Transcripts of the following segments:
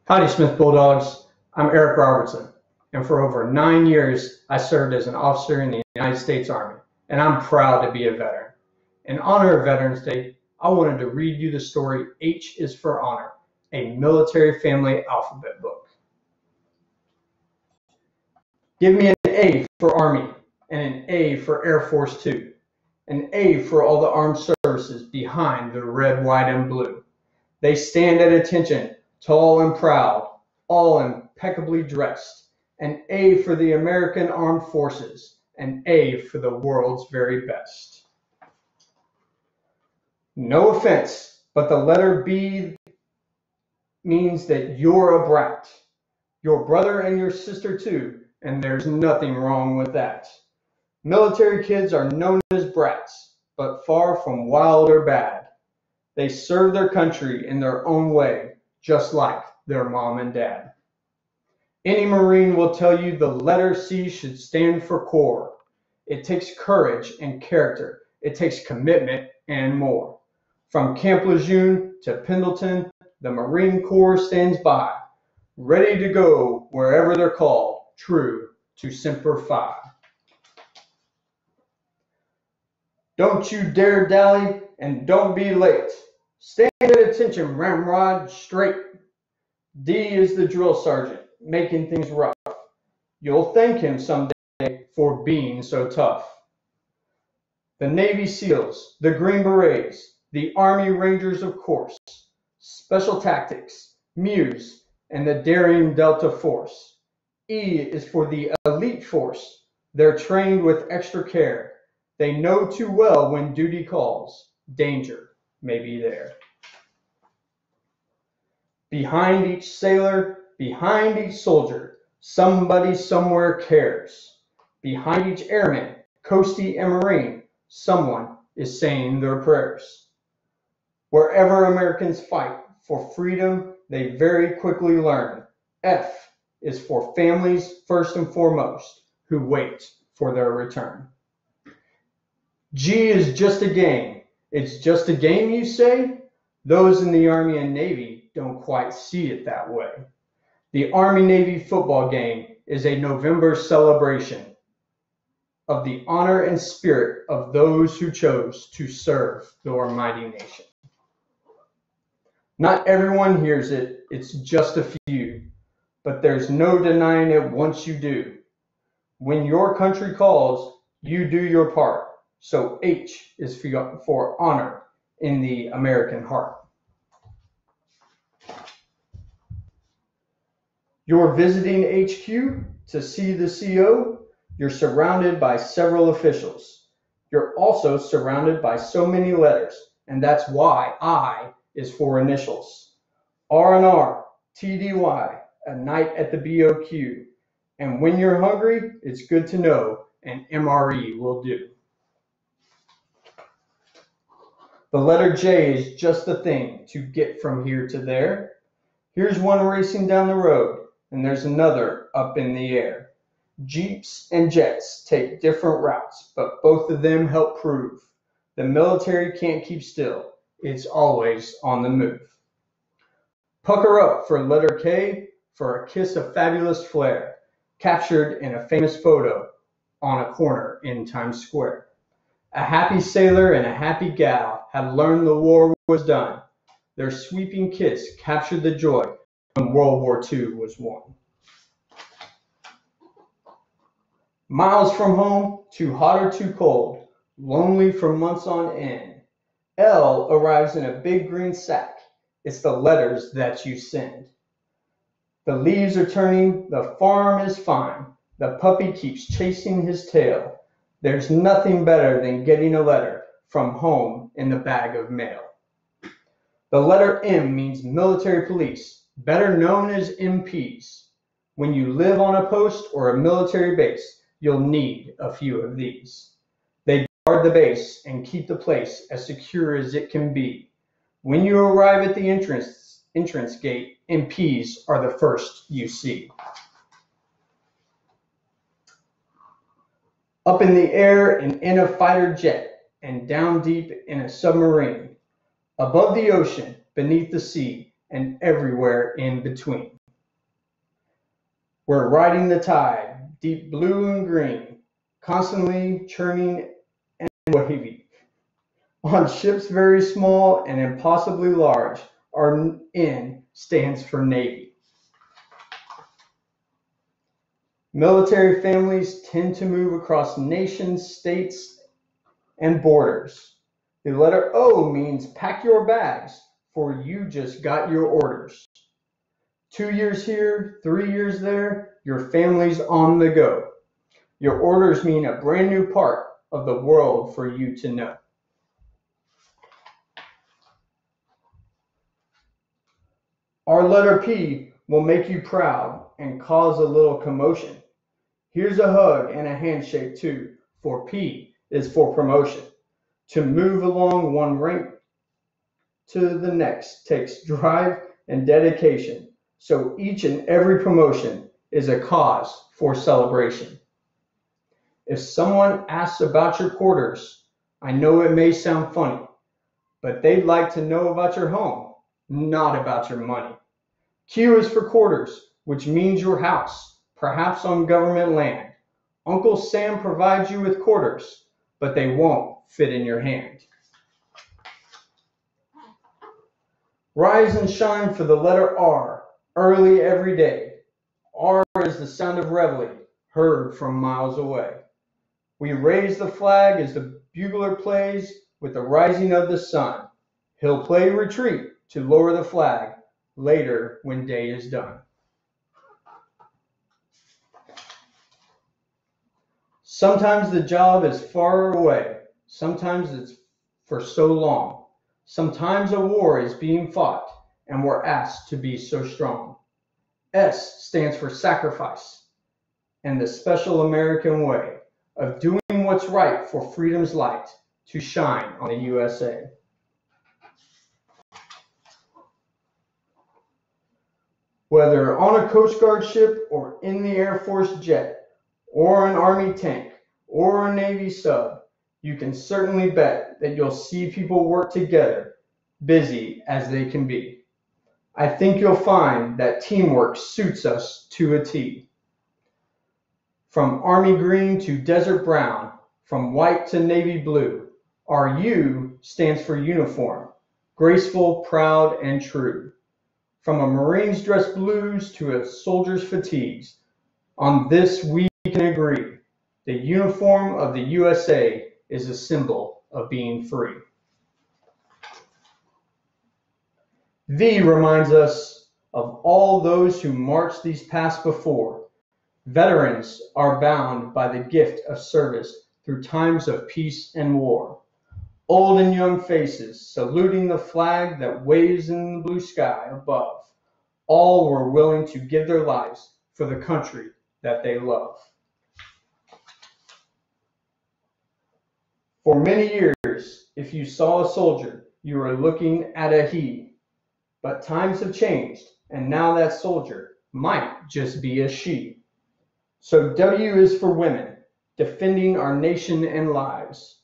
Howdy, Smith Bulldogs. I'm Eric Robertson, and for over 9 years, I served as an officer in the United States Army, and I'm proud to be a veteran. In honor of Veterans Day, I wanted to read you the story H is for Honor, a military family alphabet book. Give me an A for Army, and an A for Air Force Two, an A for all the armed services behind the red, white, and blue. They stand at attention, tall and proud, all impeccably dressed. An A for the American Armed Forces, an A for the world's very best. No offense, but the letter B means that you're a brat. Your brother and your sister too, and there's nothing wrong with that. Military kids are known as brats, but far from wild or bad. They serve their country in their own way, just like their mom and dad. Any Marine will tell you the letter C should stand for Corps. It takes courage and character. It takes commitment and more. From Camp Lejeune to Pendleton, the Marine Corps stands by, ready to go wherever they're called, true to Semper Fi. Don't you dare dally, and don't be late. Stand at attention, ramrod, straight. D is the drill sergeant, making things rough. You'll thank him someday for being so tough. The Navy SEALs, the Green Berets, the Army Rangers, of course, Special Tactics, Muse, and the daring Delta Force. E is for the elite force. They're trained with extra care. They know too well when duty calls. Danger may be there. Behind each sailor, behind each soldier, somebody somewhere cares. Behind each airman, coastie, and Marine, someone is saying their prayers. Wherever Americans fight for freedom, they very quickly learn. F is for families first and foremost, who wait for their return. G is just a game. It's just a game, you say? Those in the Army and Navy don't quite see it that way. The Army-Navy football game is a November celebration of the honor and spirit of those who chose to serve our mighty nation. Not everyone hears it, it's just a few, but there's no denying it once you do. When your country calls, you do your part. So H is for honor in the American heart. You're visiting HQ to see the CO. You're surrounded by several officials. You're also surrounded by so many letters, and that's why I is for initials. R&R, TDY, a night at the BOQ. And when you're hungry, it's good to know an MRE will do. The letter J is just the thing to get from here to there. Here's one racing down the road, and there's another up in the air. Jeeps and jets take different routes, but both of them help prove the military can't keep still. It's always on the move. Pucker up for letter K for a kiss of fabulous flair, captured in a famous photo on a corner in Times Square. A happy sailor and a happy gal had learned the war was done. Their sweeping kiss captured the joy when World War II was won. Miles from home, too hot or too cold, lonely for months on end. L arrives in a big green sack. It's the letters that you send. The leaves are turning, the farm is fine. The puppy keeps chasing his tail. There's nothing better than getting a letter from home in the bag of mail. The letter M means military police, better known as MPs. When you live on a post or a military base, you'll need a few of these. They guard the base and keep the place as secure as it can be. When you arrive at the entrance gate, MPs are the first you see. Up in the air and in a fighter jet, and down deep in a submarine. Above the ocean, beneath the sea, and everywhere in between. We're riding the tide, deep blue and green, constantly churning and wavy. On ships very small and impossibly large, our N stands for Navy. Military families tend to move across nations, states, and borders. The letter O means pack your bags, for you just got your orders. 2 years here, 3 years there, your family's on the go. Your orders mean a brand new part of the world for you to know. Our letter P will make you proud and cause a little commotion. Here's a hug and a handshake too, for P is for promotion. To move along one rank to the next takes drive and dedication. So each and every promotion is a cause for celebration. If someone asks about your quarters, I know it may sound funny, but they'd like to know about your home, not about your money. Q is for quarters, which means your house, perhaps on government land. Uncle Sam provides you with quarters, but they won't fit in your hand. Rise and shine for the letter R, early every day. R is the sound of reveille, heard from miles away. We raise the flag as the bugler plays with the rising of the sun. He'll play retreat to lower the flag later when day is done. Sometimes the job is far away. Sometimes it's for so long. Sometimes a war is being fought and we're asked to be so strong. S stands for sacrifice and the special American way of doing what's right for freedom's light to shine on the USA. Whether on a Coast Guard ship or in the Air Force jet or an Army tank or a Navy sub, you can certainly bet that you'll see people work together, busy as they can be. I think you'll find that teamwork suits us to a T. From Army green to desert brown, from white to navy blue, our U stands for uniform, graceful, proud, and true. From a Marine's dress blues to a soldier's fatigues, on this we can agree. The uniform of the USA is a symbol of being free. V reminds us of all those who marched these paths before. Veterans are bound by the gift of service through times of peace and war. Old and young faces saluting the flag that waves in the blue sky above. All were willing to give their lives for the country that they love. For many years, if you saw a soldier, you were looking at a he. But times have changed, and now that soldier might just be a she. So W is for women, defending our nation and lives.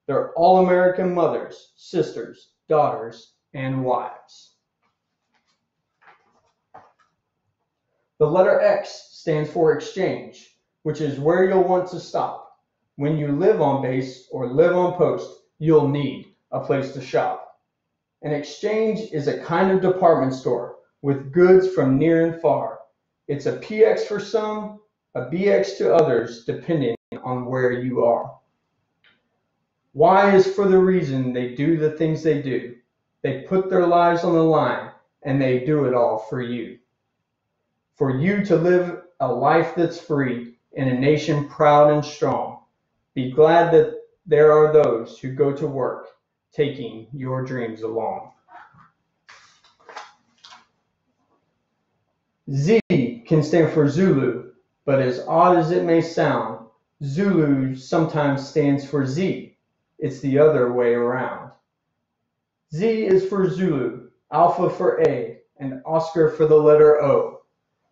They're all American mothers, sisters, daughters, and wives. The letter X stands for exchange, which is where you'll want to stop. When you live on base or live on post, you'll need a place to shop. An exchange is a kind of department store with goods from near and far. It's a PX for some, a BX to others, depending on where you are. Y is for the reason they do the things they do. They put their lives on the line, and they do it all for you. For you to live a life that's free in a nation proud and strong. Be glad that there are those who go to work, taking your dreams along. Z can stand for Zulu, but as odd as it may sound, Zulu sometimes stands for Z. It's the other way around. Z is for Zulu, Alpha for A, and Oscar for the letter O.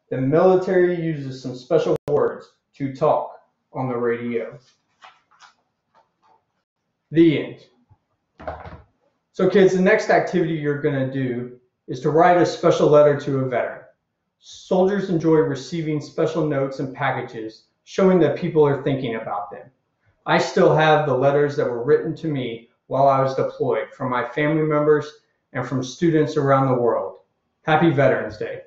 The military uses some special words to talk on the radio. The end. So kids, the next activity you're going to do is to write a special letter to a veteran. Soldiers enjoy receiving special notes and packages showing that people are thinking about them. I still have the letters that were written to me while I was deployed from my family members and from students around the world. Happy Veterans Day.